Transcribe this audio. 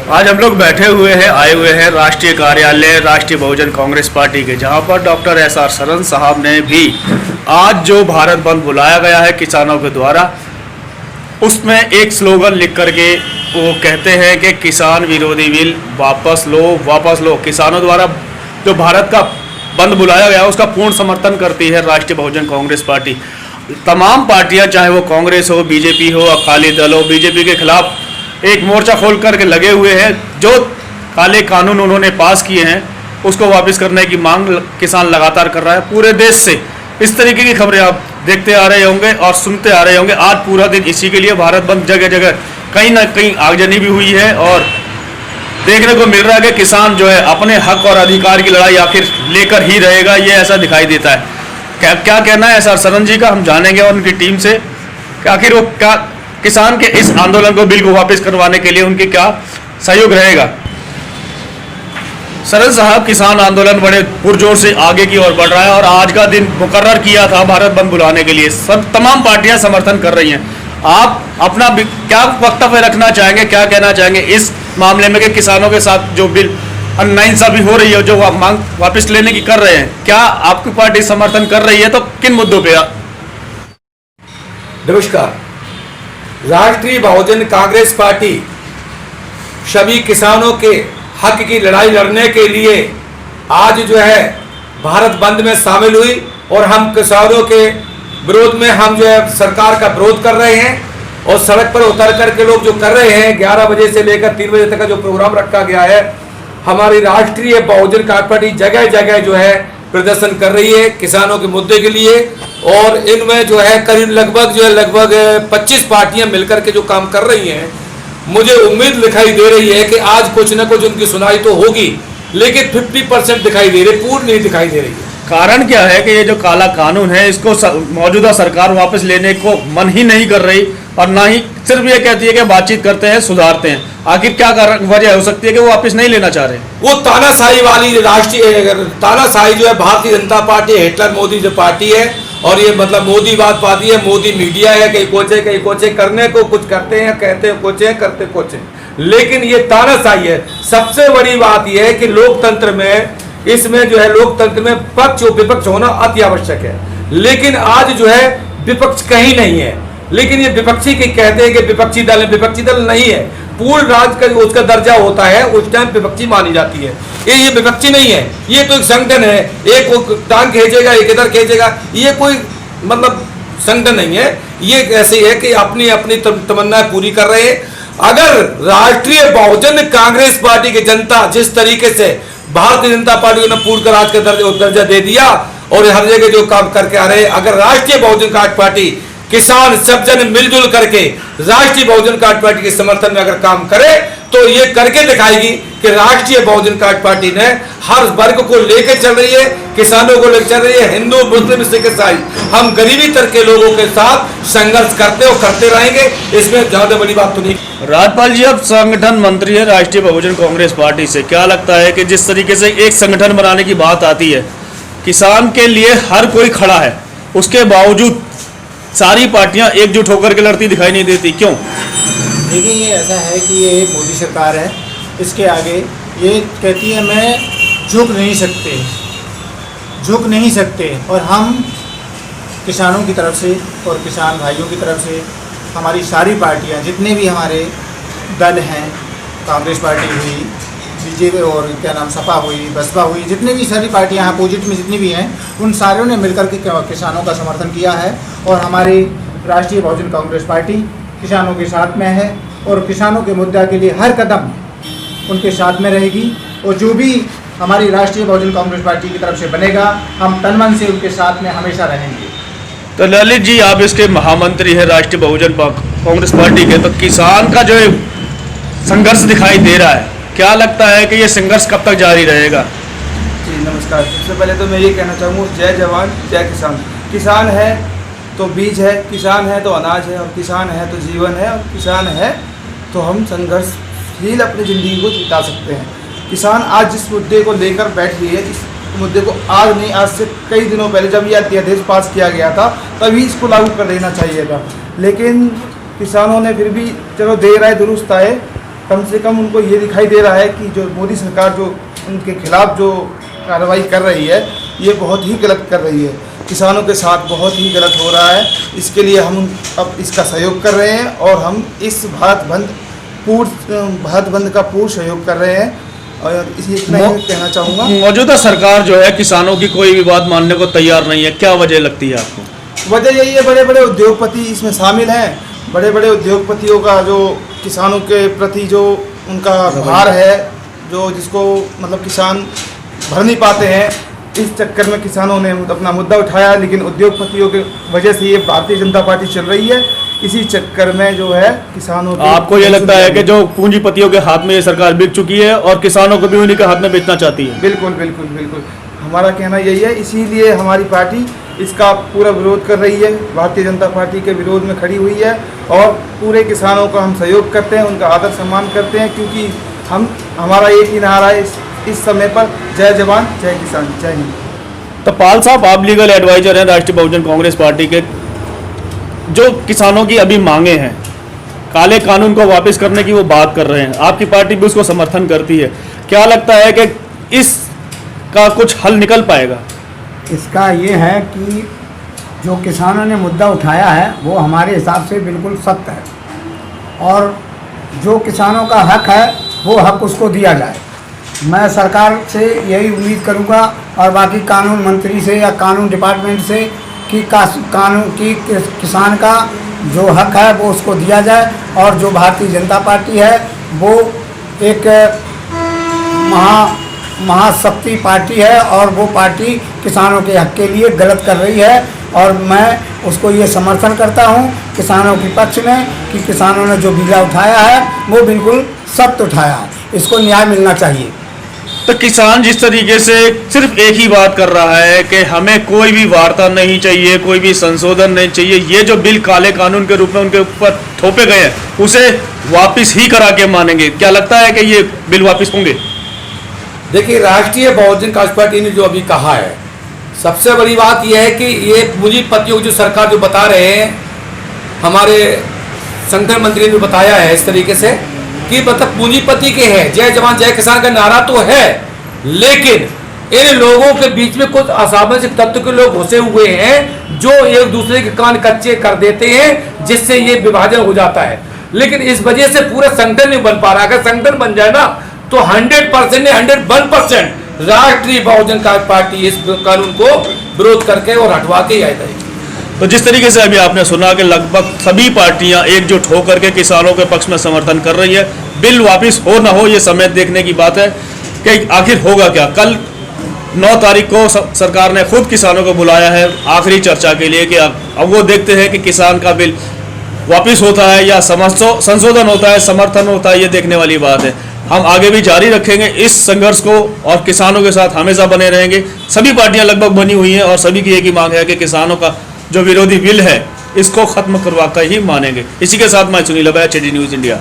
आज हम लोग बैठे हुए हैं, आए हुए हैं राष्ट्रीय कार्यालय राष्ट्रीय बहुजन कांग्रेस पार्टी के, जहां पर डॉक्टर एसआर सरन साहब ने भी आज जो भारत बंद बुलाया गया है किसानों के द्वारा, उसमें एक स्लोगन लिख करके वो कहते हैं कि किसान विरोधी बिल वापस लो, वापस लो। किसानों द्वारा जो भारत का बंद बुलाया गया उसका पूर्ण समर्थन करती है राष्ट्रीय बहुजन कांग्रेस पार्टी। तमाम पार्टियां, चाहे वो कांग्रेस हो, बीजेपी हो, अकाली दल हो, बीजेपी के खिलाफ एक मोर्चा खोल करके लगे हुए हैं। जो काले कानून उन्होंने पास किए हैं उसको वापस करने की मांग किसान लगातार कर रहा है। पूरे देश से इस तरीके की खबरें आप देखते आ रहे होंगे और सुनते आ रहे होंगे। आज पूरा दिन इसी के लिए भारत बंद, जगह जगह कहीं ना कहीं आगजनी भी हुई है और देखने को मिल रहा है कि किसान जो है अपने हक और अधिकार की लड़ाई आखिर लेकर ही रहेगा, ये ऐसा दिखाई देता है। क्या कहना है एसआर सरन जी का, हम जानेंगे और उनकी टीम से कि आखिर वो क्या किसान के इस आंदोलन को, बिल को वापस करवाने के लिए उनके क्या सहयोग रहेगा। सरन साहब, किसान आंदोलन बड़े पुरजोर से आगे की ओर बढ़ रहा है और आज का दिन मुकर्रर किया था भारत बंद बुलाने के लिए। सब तमाम पार्टियां समर्थन कर रही हैं। आप अपना क्या वक्तव्य रखना चाहेंगे, क्या कहना चाहेंगे इस मामले में कि किसानों के साथ जो बिल नाइंसाफी हो रही है, जो मांग वापस लेने की कर रहे हैं, क्या आपकी पार्टी समर्थन कर रही है, तो किन मुद्दों पे? नमस्कार। राष्ट्रीय बहुजन कांग्रेस पार्टी सभी किसानों के हक की लड़ाई लड़ने के लिए आज जो है भारत बंद में शामिल हुई और हम किसानों के विरोध में हम जो है सरकार का विरोध कर रहे हैं और सड़क पर उतर करके लोग जो कर रहे हैं, 11 बजे से लेकर 3 बजे तक का जो प्रोग्राम रखा गया है, हमारी राष्ट्रीय बहुजन कांग्रेस पार्टी जगह जगह जो है प्रदर्शन कर रही है किसानों के मुद्दे के लिए। और इनमें जो है करीब लगभग 25 पार्टियां मिलकर के जो काम कर रही हैं। मुझे उम्मीद दिखाई दे रही है कि आज कुछ न कुछ उनकी सुनाई तो होगी, लेकिन 50% दिखाई दे रही, पूर्ण नहीं दिखाई दे रही है। कारण क्या है कि ये जो काला कानून है इसको मौजूदा सरकार वापस लेने को मन ही नहीं कर रही और ना ही सिर्फ ये कहती है कि बातचीत करते हैं, सुधारते हैं। आखिर क्या कारण, वजह हो सकती है कि वो वापस नहीं लेना चाह रहे? वो तानाशाही वाली राष्ट्रीय तानाशाही जो है भारतीय जनता पार्टी, हिटलर मोदी जो पार्टी है, और ये मतलब मोदीवाद पार्टी है, मोदी मीडिया है, कहीं कोचे करने को कुछ करते हैं, कहते हैं कोचे, करते कोचे, लेकिन ये तानाशाही है। सबसे बड़ी बात यह है कि लोकतंत्र में, इसमें जो है लोकतंत्र में पक्ष और विपक्ष होना अति आवश्यक है, लेकिन आज जो है विपक्ष कहीं नहीं है। लेकिन ये विपक्षी के कहते हैं कि विपक्षी दल है, विपक्षी दल नहीं है। पूर्ण राज्य का उसका दर्जा होता है, उस टाइम विपक्षी मानी जाती है। ये विपक्षी नहीं है, ये तो एक संगठन है। एक टांग खींचेगा, एक इधर खींचेगा, ये कोई मतलब संगठन नहीं है। ये ऐसे है कि अपनी अपनी तमन्नाएं पूरी कर रहे हैं। अगर राष्ट्रीय बहुजन कांग्रेस पार्टी की जनता जिस तरीके से भारतीय जनता पार्टी को पूर्ण राज का दर्जा दे दिया और हर जगह जो काम करके आ रहे हैं, अगर राष्ट्रीय बहुजन कांग्रेस पार्टी, किसान सब जन मिलजुल करके राष्ट्रीय बहुजन कांग्रेस पार्टी के समर्थन में अगर काम करे तो ये करके दिखाएगी कि राष्ट्रीय बहुजन कांग्रेस पार्टी ने हर वर्ग को लेकर चल रही है, किसानों को लेकर चल रही है, हिंदू मुस्लिम सिख ईसाई, हम गरीबी तक के लोगों के साथ संघर्ष करते और करते रहेंगे। इसमें ज्यादा बड़ी बात तो नहीं। राजपाल जी, अब संगठन मंत्री है राष्ट्रीय बहुजन कांग्रेस पार्टी से, क्या लगता है कि जिस तरीके से एक संगठन बनाने की बात आती है, किसान के लिए हर कोई खड़ा है, उसके बावजूद सारी पार्टियां एकजुट होकर के लड़ती दिखाई नहीं देती, क्यों? देखिए, ये ऐसा है कि ये मोदी सरकार है, इसके आगे ये कहती है मैं झुक नहीं सकते और हम किसानों की तरफ से और किसान भाइयों की तरफ से हमारी सारी पार्टियां, जितने भी हमारे दल हैं, कांग्रेस पार्टी हुई, बीजेपी और क्या नाम सपा हुई, बसपा हुई, जितने भी सारी पार्टियां अपोजिट में जितनी भी हैं, उन सारों ने मिलकर के किसानों का समर्थन किया है और हमारी राष्ट्रीय बहुजन कांग्रेस पार्टी किसानों के साथ में है और किसानों के मुद्दा के लिए हर कदम उनके साथ में रहेगी। और जो भी हमारी राष्ट्रीय बहुजन कांग्रेस पार्टी की तरफ से बनेगा, हम तन मन से उनके साथ में हमेशा रहेंगे। तो ललित जी, आप इसके महामंत्री है राष्ट्रीय बहुजन कांग्रेस पार्टी के, तो किसान का जो संघर्ष दिखाई दे रहा है, क्या लगता है कि ये संघर्ष कब तक जारी रहेगा? जी नमस्कार। सबसे पहले तो मैं ये कहना चाहूँगा, जय जवान जय किसान। किसान है तो बीज है, किसान है तो अनाज है, और किसान है तो जीवन है, और किसान है तो हम संघर्षशील अपनी ज़िंदगी को जिता सकते हैं। किसान आज जिस मुद्दे को लेकर बैठ गई है, इस मुद्दे को आज नहीं, आज से कई दिनों पहले जब ये अध्यादेश पास किया गया था तभी इसको लागू कर देना चाहिए था, लेकिन किसानों ने फिर भी चलो देर आए दुरुस्त आए, कम से कम उनको ये दिखाई दे रहा है कि जो मोदी सरकार जो उनके खिलाफ जो कार्रवाई कर रही है ये बहुत ही गलत कर रही है, किसानों के साथ बहुत ही गलत हो रहा है। इसके लिए हम अब इसका सहयोग कर रहे हैं और हम इस भारत बंद का पूर्ण सहयोग कर रहे हैं। और इसी इतना ही कहना चाहूँगा। मौजूदा सरकार जो है किसानों की कोई भी बात मानने को तैयार नहीं है, क्या वजह लगती है आपको? वजह यही है, बड़े बड़े उद्योगपति इसमें शामिल हैं। बड़े बड़े उद्योगपतियों का जो किसानों के प्रति जो उनका भार है, जो जिसको मतलब किसान भर नहीं पाते हैं, इस चक्कर में किसानों ने अपना मुद्दा उठाया। लेकिन उद्योगपतियों की वजह से ये भारतीय जनता पार्टी चल रही है, इसी चक्कर में जो है किसानों को। आपको ये लगता है कि जो पूंजीपतियों के हाथ में ये सरकार बिक चुकी है और किसानों को भी उन्हीं के हाथ में बेचना चाहती है? बिल्कुल बिल्कुल बिल्कुल, हमारा कहना यही है। इसीलिए हमारी पार्टी इसका पूरा विरोध कर रही है, भारतीय जनता पार्टी के विरोध में खड़ी हुई है और पूरे किसानों का हम सहयोग करते हैं, उनका आदर सम्मान करते हैं, क्योंकि हमारा एक ही नारा है इस समय पर, जय जवान जय किसान जय हिंद। तो पाल साहब, आप लीगल एडवाइजर हैं राष्ट्रीय बहुजन कांग्रेस पार्टी के। जो किसानों की अभी मांगे हैं, काले कानून को वापस करने की वो बात कर रहे हैं, आपकी पार्टी भी उसको समर्थन करती है, क्या लगता है कि इसका कुछ हल निकल पाएगा? इसका ये है कि जो किसानों ने मुद्दा उठाया है वो हमारे हिसाब से बिल्कुल सत्य है और जो किसानों का हक है वो हक उसको दिया जाए। मैं सरकार से यही उम्मीद करूंगा और बाकी कानून मंत्री से या कानून डिपार्टमेंट से कि कानून की किसान का जो हक है वो उसको दिया जाए। और जो भारतीय जनता पार्टी है वो एक महाशक्ति पार्टी है और वो पार्टी किसानों के हक के लिए गलत कर रही है और मैं उसको ये समर्थन करता हूँ किसानों के पक्ष में कि किसानों ने जो बीड़ा उठाया है वो बिल्कुल सत्य उठाया है, इसको न्याय मिलना चाहिए। तो किसान जिस तरीके से सिर्फ एक ही बात कर रहा है कि हमें कोई भी वार्ता नहीं चाहिए, कोई भी संशोधन नहीं चाहिए, ये जो बिल काले कानून के रूप में उनके ऊपर थोपे गए हैं उसे वापस ही करा के मानेंगे, क्या लगता है कि ये बिल वापस होंगे? देखिए, राष्ट्रीय बहुजन कांग्रेस पार्टी ने जो अभी कहा है, सबसे बड़ी बात यह है कि ये पूंजीपतियों की जो सरकार जो बता रहे हैं, हमारे संगठन मंत्री ने बताया है इस तरीके से कि मतलब पूंजीपति के है, जय जवान जय किसान का नारा तो है, लेकिन इन लोगों के बीच में कुछ असामाजिक तत्व के लोग घुसे हुए हैं जो एक दूसरे के कान कच्चे कर देते हैं, जिससे ये विभाजन हो जाता है। लेकिन इस वजह से पूरा संगठन नहीं बन पा रहा। अगर संगठन बन जाए ना तो 100% ने 101% राष्ट्रीय बहुजन कांग्रेस पार्टी इस कानून को विरोध करके और हटवा के ही आ जाएगी। तो जिस तरीके से अभी आपने सुना कि लगभग सभी पार्टियां एकजुट होकर के किसानों के पक्ष में समर्थन कर रही है, बिल वापस हो ना हो ये समय देखने की बात है कि आखिर होगा क्या। कल 9 तारीख को सरकार ने खुद किसानों को बुलाया है आखिरी चर्चा के लिए कि अब वो देखते हैं कि किसान का बिल वापस होता है या संशोधन होता है, समर्थन होता है, ये देखने वाली बात है। हम आगे भी जारी रखेंगे इस संघर्ष को और किसानों के साथ हमेशा बने रहेंगे। सभी पार्टियां लगभग बनी हुई हैं और सभी की एक ही मांग है कि किसानों का जो विरोधी बिल है इसको खत्म करवा कर ही मानेंगे। इसी के साथ मैं सुनील अभय, HT न्यूज़ इंडिया।